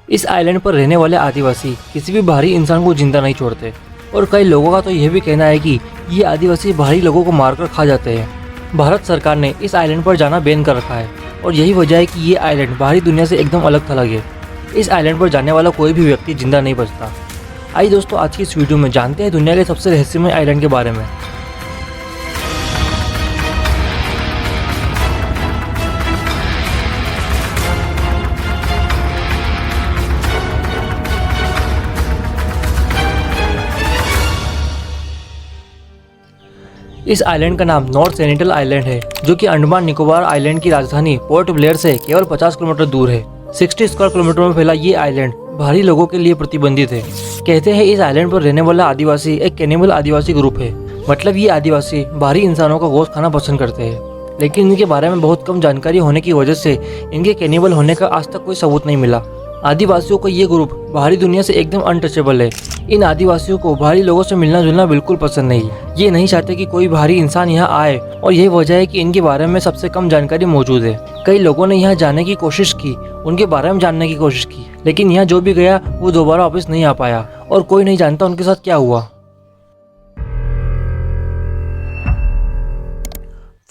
इस आइलैंड पर रहने वाले आदिवासी किसी भी बाहरी इंसान को जिंदा नहीं छोड़ते और कई लोगों का तो यह भी कहना है कि ये आदिवासी बाहरी लोगों को मारकर खा जाते हैं। भारत सरकार ने इस आइलैंड पर जाना बैन कर रखा है और यही वजह है कि ये आइलैंड बाहरी दुनिया से एकदम अलग थलग है। इस आइलैंड पर जाने वाला कोई भी व्यक्ति जिंदा नहीं बचता। आइए दोस्तों, आज की इस वीडियो में जानते हैं दुनिया के सबसे रहस्यमय आइलैंड के बारे में। इस आइलैंड का नाम नॉर्थ सेनेटल आइलैंड है, जो कि अंडमान निकोबार आइलैंड की राजधानी पोर्ट ब्लेयर से केवल 50 किलोमीटर दूर है। 60 स्क्वायर किलोमीटर में फैला ये आइलैंड बाहरी लोगों के लिए प्रतिबंधित है। कहते हैं इस आइलैंड पर रहने वाला आदिवासी एक कैनिबल आदिवासी ग्रुप है, मतलब ये आदिवासी बाहरी इंसानों का गोश्त खाना पसंद करते हैं, लेकिन इनके बारे में बहुत कम जानकारी होने की वजह से इनके कैनिबल होने का आज तक कोई सबूत नहीं मिला। आदिवासियों का ये ग्रुप बाहरी दुनिया से एकदम अनटचेबल है। इन आदिवासियों को बाहरी लोगों से मिलना जुलना बिल्कुल पसंद नहीं। ये नहीं चाहते कि कोई बाहरी इंसान यहाँ आए और यही वजह है कि इनके बारे में सबसे कम जानकारी मौजूद है। कई लोगों ने यहाँ जाने की कोशिश की, उनके बारे में जानने की कोशिश की, लेकिन यहाँ जो भी गया वो दोबारा वापस नहीं आ पाया और कोई नहीं जानता उनके साथ क्या हुआ।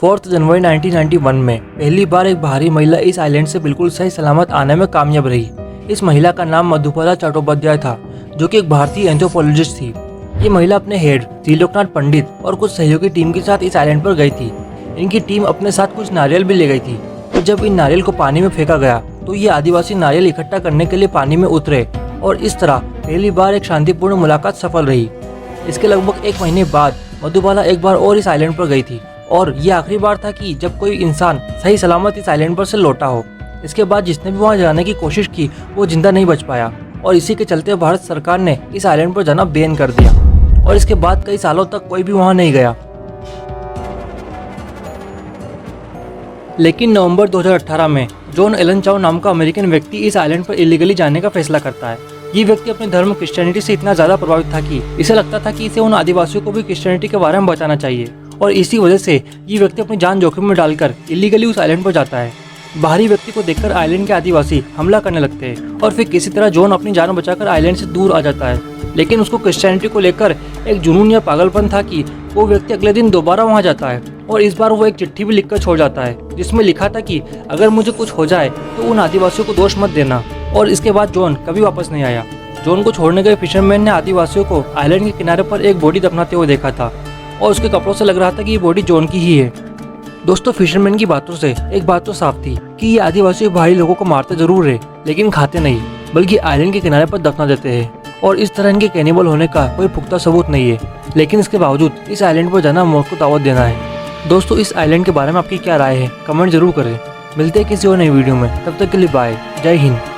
4 जनवरी 1991 में पहली बार एक बाहरी महिला इस आइलैंड से बिल्कुल सही सलामत आने में कामयाब रही। इस महिला का नाम मधुबाला चट्टोपाध्याय था, जो कि एक भारतीय एंथ्रोपोलॉजिस्ट थी। ये महिला अपने हेड त्रिलोकनाथ पंडित और कुछ सहयोगी टीम के साथ इस आइलैंड पर गई थी। इनकी टीम अपने साथ कुछ नारियल भी ले गई थी। तो जब इन नारियल को पानी में फेंका गया तो ये आदिवासी नारियल इकट्ठा करने के लिए पानी में उतरे और इस तरह पहली बार एक शांतिपूर्ण मुलाकात सफल रही। इसके लगभग 1 महीने बाद मधुबाला एक बार और इस आइलैंड पर गई थी और ये आखिरी बार था कि जब कोई इंसान सही सलामत इस आइलैंड पर से लौटा हो। इसके बाद जिसने भी वहां जाने की कोशिश की वो जिंदा नहीं बच पाया और इसी के चलते भारत सरकार ने इस आइलैंड पर जाना बैन कर दिया और इसके बाद कई सालों तक कोई भी वहां नहीं गया। लेकिन नवंबर 2018 में जॉन एलन चाउ नाम का अमेरिकन व्यक्ति इस आइलैंड पर इलीगली जाने का फैसला करता है। ये व्यक्ति अपने धर्म क्रिश्चियनिटी से इतना ज्यादा प्रभावित था कि इसे लगता था कि इसे उन आदिवासियों को भी क्रिश्चियनिटी के बारे में बताना चाहिए और इसी वजह से ये व्यक्ति अपनी जान जोखिम में डालकर इलीगली उस आइलैंड पर जाता है। बाहरी व्यक्ति को देखकर आइलैंड के आदिवासी हमला करने लगते हैं और फिर किसी तरह जॉन अपनी जान बचाकर आइलैंड से दूर आ जाता है। लेकिन उसको क्रिश्चियनिटी को लेकर एक जुनून या पागलपन था कि वो व्यक्ति अगले दिन दोबारा वहां जाता है और इस बार वो एक चिट्ठी भी लिखकर छोड़ जाता है, जिसमें लिखा था कि अगर मुझे कुछ हो जाए तो उन आदिवासियों को दोष मत देना। और इसके बाद जॉन कभी वापस नहीं आया। जॉन को छोड़ने गए फिशरमैन ने आदिवासियों को आइलैंड के किनारे पर एक बॉडी दफनाते हुए देखा था और उसके कपड़ों से लग रहा था कि ये बॉडी जॉन की ही है। दोस्तों, फिशरमैन की बातों से एक बात तो साफ थी कि ये आदिवासी बाहरी लोगों को मारते जरूर है, लेकिन खाते नहीं, बल्कि आइलैंड के किनारे पर दफना देते हैं और इस तरह इनके कैनिबल होने का कोई पुख्ता सबूत नहीं है। लेकिन इसके बावजूद इस आइलैंड पर जाना मौत को दावत देना है। दोस्तों, इस आइलैंड के बारे में आपकी क्या राय है, कमेंट जरूर करें। मिलते हैं किसी और नई वीडियो में, तब तक के लिए बाय, जय हिंद।